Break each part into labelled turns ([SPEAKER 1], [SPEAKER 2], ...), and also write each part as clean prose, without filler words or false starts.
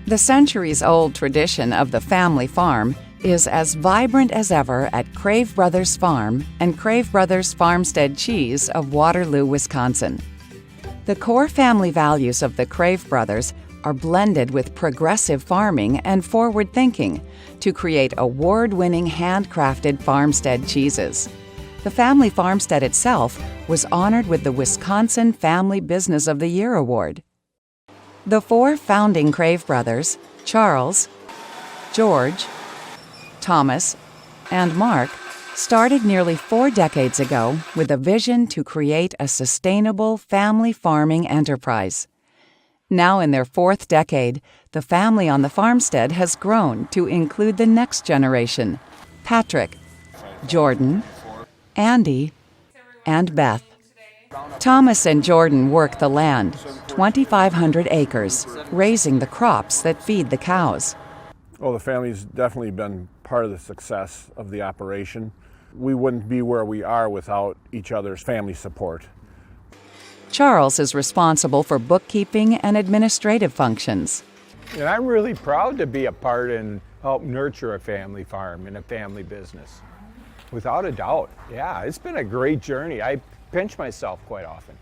[SPEAKER 1] The centuries-old tradition of the family farm is as vibrant as ever at Crave Brothers Farm and Crave Brothers Farmstead Cheese of Waterloo, Wisconsin. The core family values of the Crave Brothers are blended with progressive farming and forward thinking to create award-winning handcrafted farmstead cheeses. The family farmstead itself was honored with the Wisconsin Family Business of the Year Award. The four founding Crave brothers, Charles, George, Thomas, and Mark, started nearly 4 decades ago with a vision to create a sustainable family farming enterprise. Now in their 4th decade, the family on the farmstead has grown to include the next generation: Patrick, Jordan, Andy, and Beth. Thomas and Jordan work the land, 2,500 acres, raising the crops that feed the cows.
[SPEAKER 2] Well, the family's definitely been part of the success of the operation. We wouldn't be where we are without each other's family support.
[SPEAKER 1] Charles is responsible for bookkeeping and administrative functions.
[SPEAKER 3] And I'm really proud to be a part and help nurture a family farm and a family business. Without a doubt, yeah, it's been a great journey. I pinch myself quite often.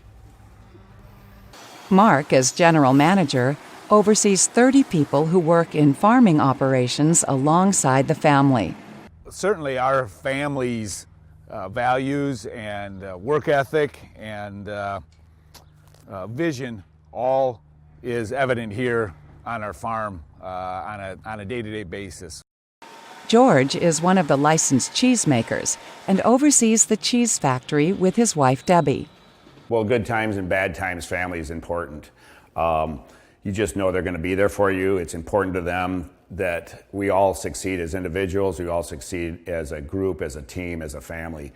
[SPEAKER 1] Mark, as general manager, oversees 30 people who work in farming operations alongside the family.
[SPEAKER 4] Certainly our family's values and work ethic and vision all is evident here on our farm on a day-to-day basis.
[SPEAKER 1] George is one of the licensed cheesemakers and oversees the cheese factory with his wife Debbie.
[SPEAKER 5] Well, good times and bad times, family is important. You just know they're going to be there for you. It's important to them that we all succeed as individuals, we all succeed as a group, as a team, as a family.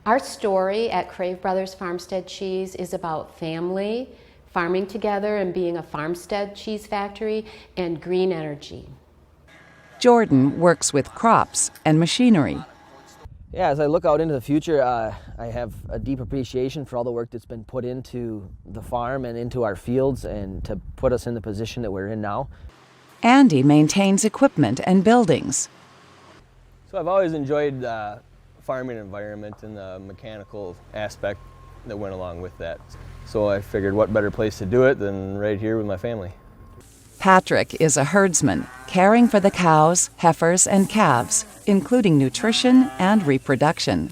[SPEAKER 6] Our story at Crave Brothers Farmstead Cheese is about family, farming together and being a farmstead cheese factory, and green energy.
[SPEAKER 1] Jordan works with crops and machinery.
[SPEAKER 7] Yeah, as I look out into the future, I have a deep appreciation for all the work that's been put into the farm and into our fields and to put us in the position that we're in now.
[SPEAKER 1] Andy maintains equipment and buildings.
[SPEAKER 7] So I've always enjoyed the farming environment and the mechanical aspect that went along with that. So I figured what better place to do it than right here with my family.
[SPEAKER 1] Patrick is a herdsman, caring for the cows, heifers, and calves, including nutrition and reproduction.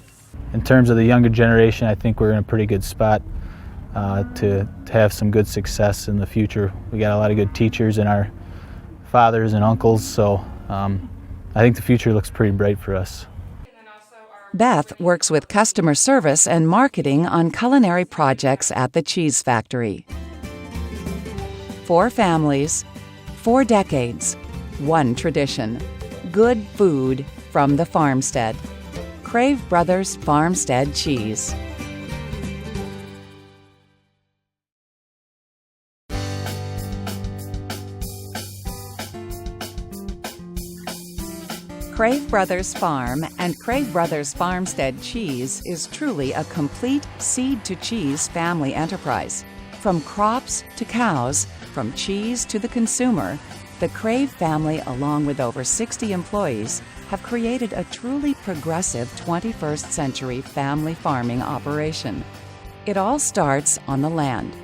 [SPEAKER 8] In terms of the younger generation, I think we're in a pretty good spot to have some good success in the future. We got a lot of good teachers in our fathers and uncles, so I think the future looks pretty bright for us.
[SPEAKER 1] Beth works with customer service and marketing on culinary projects at the cheese factory. 4 families, 4 decades, 1 tradition. Good food from the farmstead. Crave Brothers Farmstead Cheese. Crave Brothers Farm and Crave Brothers Farmstead Cheese is truly a complete seed-to-cheese family enterprise. From crops to cows, from cheese to the consumer, the Crave family, along with over 60 employees, have created a truly progressive 21st century family farming operation. It all starts on the land.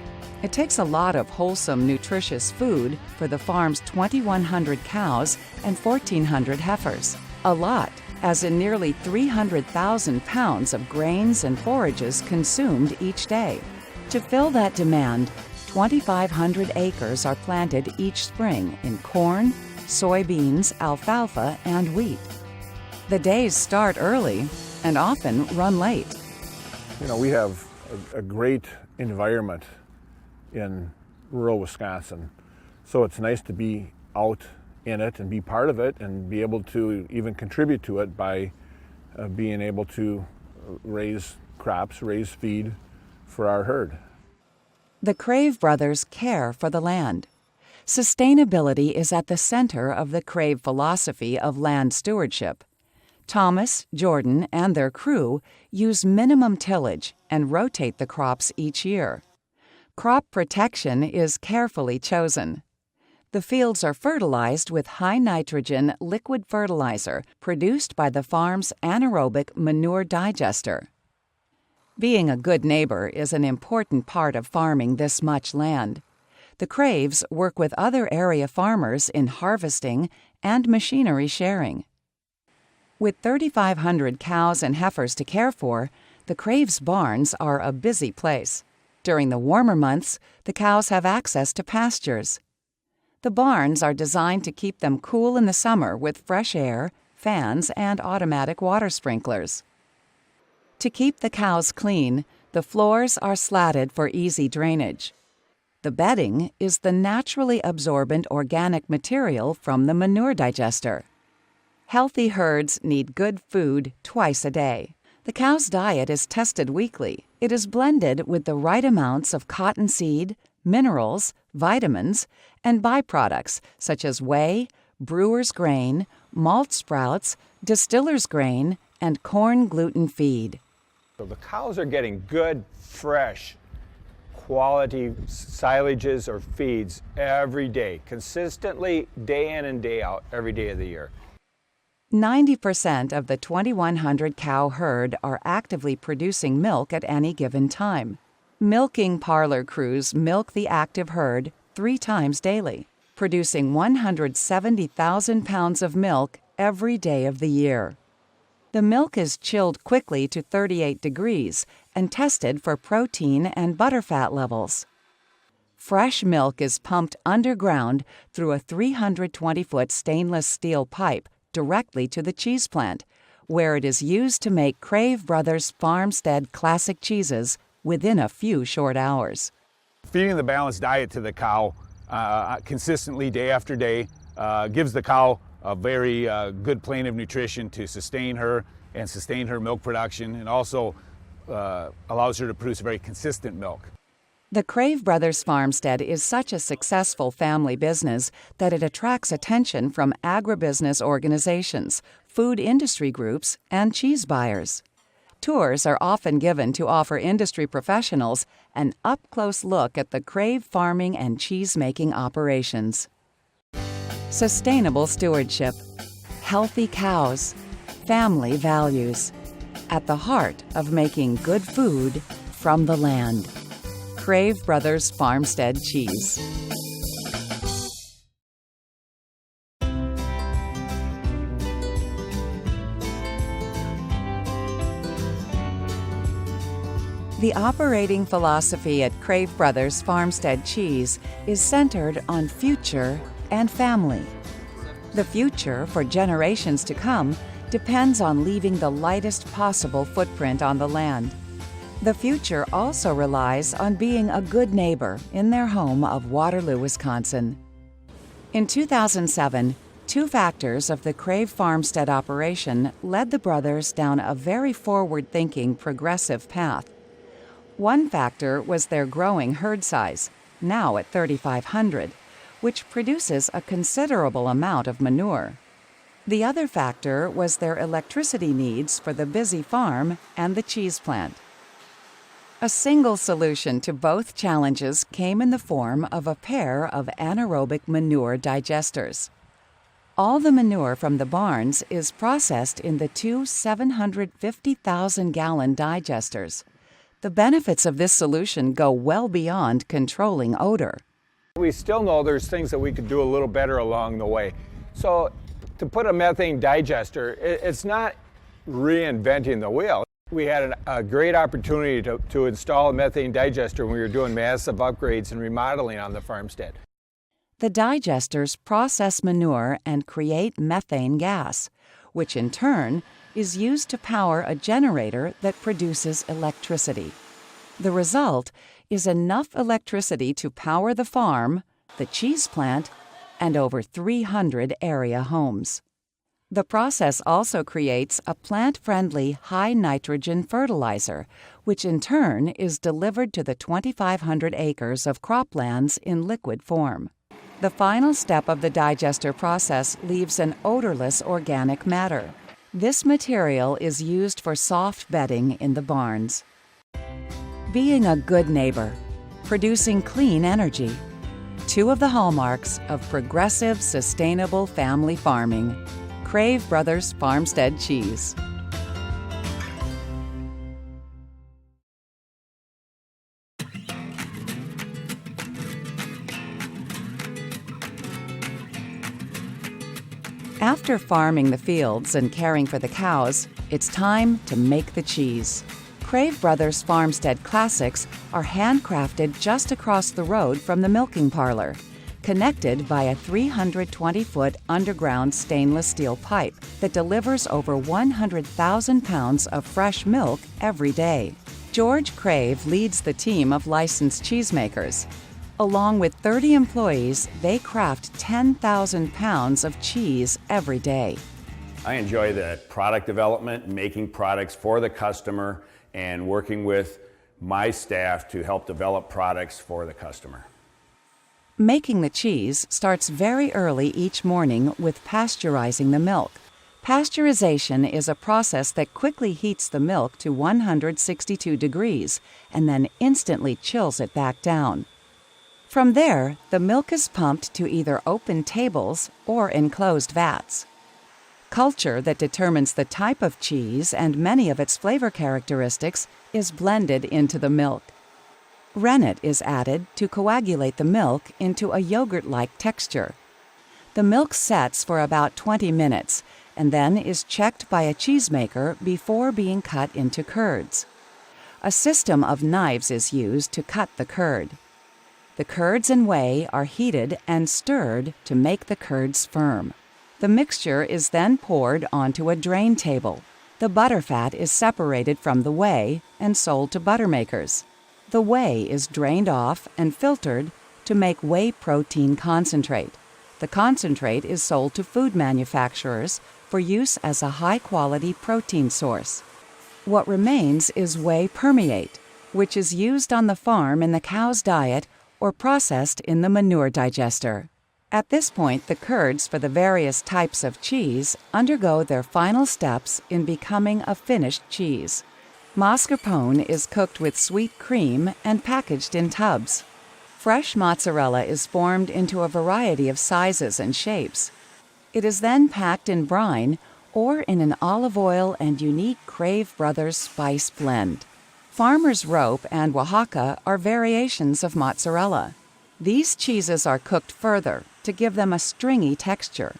[SPEAKER 1] It takes a lot of wholesome, nutritious food for the farm's 2,100 cows and 1,400 heifers. A lot, as in nearly 300,000 pounds of grains and forages consumed each day. To fill that demand, 2,500 acres are planted each spring in corn, soybeans, alfalfa, and wheat. The days start early and often run late.
[SPEAKER 2] You know, we have a great environment in rural Wisconsin, so it's nice to be out in it and be part of it and be able to even contribute to it by being able to raise crops, raise feed for our herd.
[SPEAKER 1] The Crave brothers care for the land. Sustainability is at the center of the Crave philosophy of land stewardship. Thomas, Jordan, and their crew use minimum tillage and rotate the crops each year. Crop protection is carefully chosen. The fields are fertilized with high-nitrogen liquid fertilizer produced by the farm's anaerobic manure digester. Being a good neighbor is an important part of farming this much land. The Craves work with other area farmers in harvesting and machinery sharing. With 3,500 cows and heifers to care for, the Craves barns are a busy place. During the warmer months, the cows have access to pastures. The barns are designed to keep them cool in the summer with fresh air, fans, and automatic water sprinklers. To keep the cows clean, the floors are slatted for easy drainage. The bedding is the naturally absorbent organic material from the manure digester. Healthy herds need good food twice a day. The cow's diet is tested weekly. It is blended with the right amounts of cottonseed, minerals, vitamins, and byproducts such as whey, brewer's grain, malt sprouts, distiller's grain, and corn gluten feed.
[SPEAKER 3] So the cows are getting good, fresh, quality silages or feeds every day, consistently, day in and day out, every day of the year.
[SPEAKER 1] 90% of the 2,100 cow herd are actively producing milk at any given time. Milking parlor crews milk the active herd 3 times daily, producing 170,000 pounds of milk every day of the year. The milk is chilled quickly to 38 degrees and tested for protein and butterfat levels. Fresh milk is pumped underground through a 320-foot stainless steel pipe directly to the cheese plant, where it is used to make Crave Brothers Farmstead classic cheeses within a few short hours.
[SPEAKER 4] Feeding the balanced diet to the cow consistently day after day gives the cow a very good plane of nutrition to sustain her and sustain her milk production, and also allows her to produce very consistent milk.
[SPEAKER 1] The Crave Brothers Farmstead is such a successful family business that it attracts attention from agribusiness organizations, food industry groups, and cheese buyers. Tours are often given to offer industry professionals an up-close look at the Crave farming and cheese-making operations. Sustainable stewardship, healthy cows, family values, at the heart of making good food from the land. Crave Brothers Farmstead Cheese. The operating philosophy at Crave Brothers Farmstead Cheese is centered on future and family. The future for generations to come depends on leaving the lightest possible footprint on the land. The future also relies on being a good neighbor in their home of Waterloo, Wisconsin. In 2007, 2 factors of the Crave Farmstead operation led the brothers down a very forward-thinking, progressive path. One factor was their growing herd size, now at 3,500, which produces a considerable amount of manure. The other factor was their electricity needs for the busy farm and the cheese plant. A single solution to both challenges came in the form of a pair of anaerobic manure digesters. All the manure from the barns is processed in the 2 750,000-gallon digesters. The benefits of this solution go well beyond controlling odor.
[SPEAKER 3] We still know there's things that we could do a little better along the way. So to put a methane digester, it's not reinventing the wheel. We had a great opportunity to install a methane digester when we were doing massive upgrades and remodeling on the farmstead.
[SPEAKER 1] The digesters process manure and create methane gas, which in turn is used to power a generator that produces electricity. The result is enough electricity to power the farm, the cheese plant, and over 300 area homes. The process also creates a plant-friendly high-nitrogen fertilizer, which in turn is delivered to the 2,500 acres of croplands in liquid form. The final step of the digester process leaves an odorless organic matter. This material is used for soft bedding in the barns. Being a good neighbor, producing clean energy, two of the hallmarks of progressive, sustainable family farming. Crave Brothers Farmstead Cheese. After farming the fields and caring for the cows, it's time to make the cheese. Crave Brothers Farmstead Classics are handcrafted just across the road from the milking parlor, connected by a 320-foot underground stainless steel pipe that delivers over 100,000 pounds of fresh milk every day. George Crave leads the team of licensed cheesemakers. Along with 30 employees, they craft 10,000 pounds of cheese every day.
[SPEAKER 5] I enjoy the product development, making products for the customer, and working with my staff to help develop products for the customer.
[SPEAKER 1] Making the cheese starts very early each morning with pasteurizing the milk. Pasteurization is a process that quickly heats the milk to 162 degrees and then instantly chills it back down. From there, the milk is pumped to either open tables or enclosed vats. Culture that determines the type of cheese and many of its flavor characteristics is blended into the milk. Rennet is added to coagulate the milk into a yogurt-like texture. The milk sets for about 20 minutes and then is checked by a cheesemaker before being cut into curds. A system of knives is used to cut the curd. The curds and whey are heated and stirred to make the curds firm. The mixture is then poured onto a drain table. The butterfat is separated from the whey and sold to buttermakers. The whey is drained off and filtered to make whey protein concentrate. The concentrate is sold to food manufacturers for use as a high-quality protein source. What remains is whey permeate, which is used on the farm in the cow's diet or processed in the manure digester. At this point, the curds for the various types of cheese undergo their final steps in becoming a finished cheese. Mascarpone is cooked with sweet cream and packaged in tubs. Fresh mozzarella is formed into a variety of sizes and shapes. It is then packed in brine or in an olive oil and unique Crave Brothers spice blend. Farmer's Rope and Oaxaca are variations of mozzarella. These cheeses are cooked further to give them a stringy texture.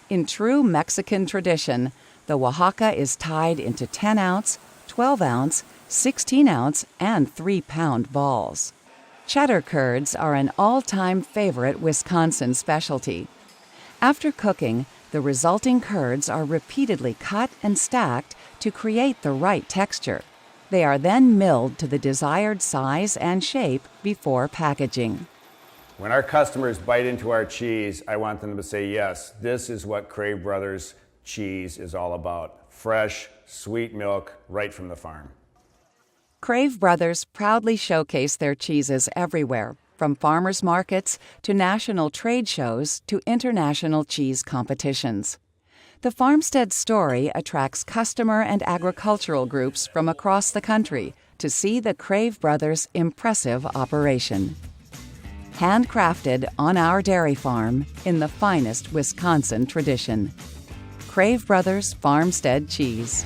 [SPEAKER 1] In true Mexican tradition, the Oaxaca is tied into 10-ounce, 12-ounce, 16-ounce, and 3-pound balls. Cheddar curds are an all-time favorite Wisconsin specialty. After cooking, the resulting curds are repeatedly cut and stacked to create the right texture. They are then milled to the desired size and shape before packaging.
[SPEAKER 5] When our customers bite into our cheese, I want them to say, yes, this is what Crave Brothers cheese is all about. Fresh, sweet milk right from the farm.
[SPEAKER 1] Crave Brothers proudly showcase their cheeses everywhere, from farmers markets to national trade shows to international cheese competitions. The Farmstead story attracts customer and agricultural groups from across the country to see the Crave Brothers' impressive operation. Handcrafted on our dairy farm in the finest Wisconsin tradition. Crave Brothers Farmstead Cheese.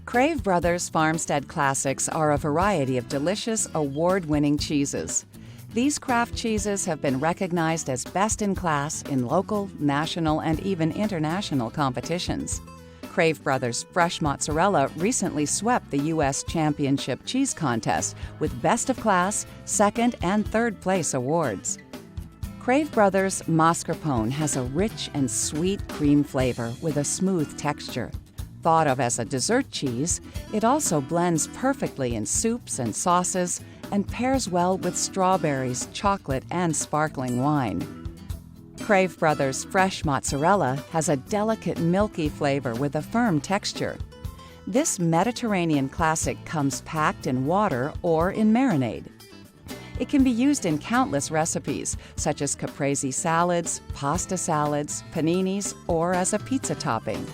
[SPEAKER 1] Crave Brothers Farmstead Classics are a variety of delicious, award-winning cheeses. These craft cheeses have been recognized as best in class in local, national, and even international competitions. Crave Brothers Fresh Mozzarella recently swept the U.S. Championship Cheese Contest with Best of Class, Second, and Third Place awards. Crave Brothers Mascarpone has a rich and sweet cream flavor with a smooth texture. Thought of as a dessert cheese, it also blends perfectly in soups and sauces and pairs well with strawberries, chocolate, and sparkling wine. Crave Brothers Fresh Mozzarella has a delicate, milky flavor with a firm texture. This Mediterranean classic comes packed in water or in marinade. It can be used in countless recipes, such as caprese salads, pasta salads, paninis, or as a pizza topping.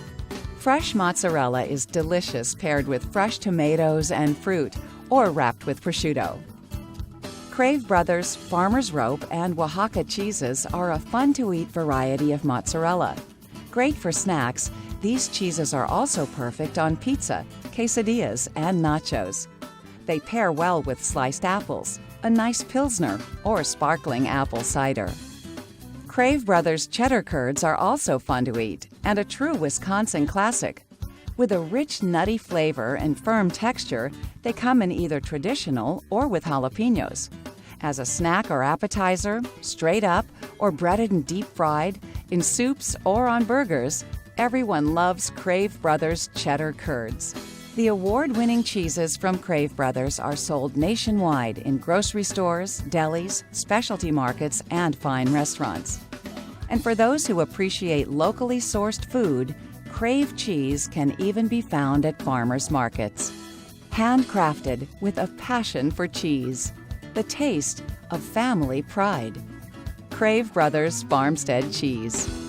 [SPEAKER 1] Fresh mozzarella is delicious paired with fresh tomatoes and fruit, or wrapped with prosciutto. Crave Brothers Farmer's Rope and Oaxaca cheeses are a fun-to-eat variety of mozzarella. Great for snacks, these cheeses are also perfect on pizza, quesadillas, and nachos. They pair well with sliced apples, a nice Pilsner, or sparkling apple cider. Crave Brothers cheddar curds are also fun to eat and a true Wisconsin classic. With a rich, nutty flavor and firm texture, they come in either traditional or with jalapenos. As a snack or appetizer, straight up, or breaded and deep fried, in soups or on burgers, everyone loves Crave Brothers cheddar curds. The award-winning cheeses from Crave Brothers are sold nationwide in grocery stores, delis, specialty markets, and fine restaurants. And for those who appreciate locally sourced food, Crave cheese can even be found at farmers markets. Handcrafted with a passion for cheese, the taste of family pride. Crave Brothers Farmstead Cheese.